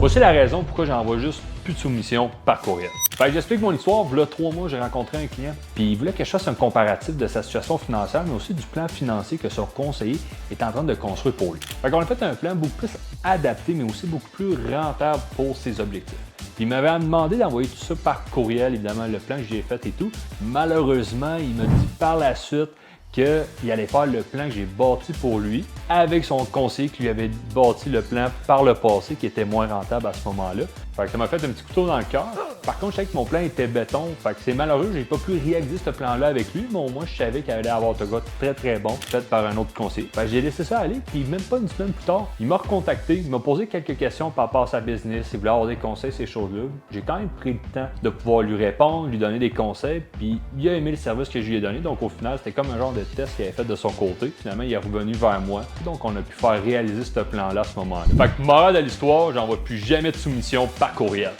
Voici la raison pourquoi j'envoie juste plus de soumissions par courriel. Fait que j'explique mon histoire. Voilà 3 mois, j'ai rencontré un client, puis il voulait que je fasse un comparatif de sa situation financière, mais aussi du plan financier que son conseiller est en train de construire pour lui. Fait qu'on a fait un plan beaucoup plus adapté, mais aussi beaucoup plus rentable pour ses objectifs. Puis il m'avait demandé d'envoyer tout ça par courriel, évidemment, le plan que j'ai fait et tout. Malheureusement, il m'a dit par la suite qu'il allait faire le plan que j'ai bâti pour lui avec son conseiller qui lui avait bâti le plan par le passé qui était moins rentable à ce moment-là. Fait que ça m'a fait un petit couteau dans le cœur. Par contre, je savais que mon plan était béton. Fait que c'est malheureux, j'ai pas pu réaliser ce plan-là avec lui, mais au moins je savais qu'il allait avoir un gars très très bon, fait par un autre conseiller. Fait que j'ai laissé ça aller, puis même pas une semaine plus tard, il m'a recontacté, il m'a posé quelques questions par rapport à sa business, il voulait avoir des conseils, ces choses-là. J'ai quand même pris le temps de pouvoir lui répondre, lui donner des conseils, puis il a aimé le service que je lui ai donné. Donc au final, c'était comme un genre de test qu'il avait fait de son côté. Finalement, il est revenu vers moi. Donc on a pu faire réaliser ce plan-là à ce moment-là. Fait que morale de l'histoire, j'envoie plus jamais de soumission par courriel.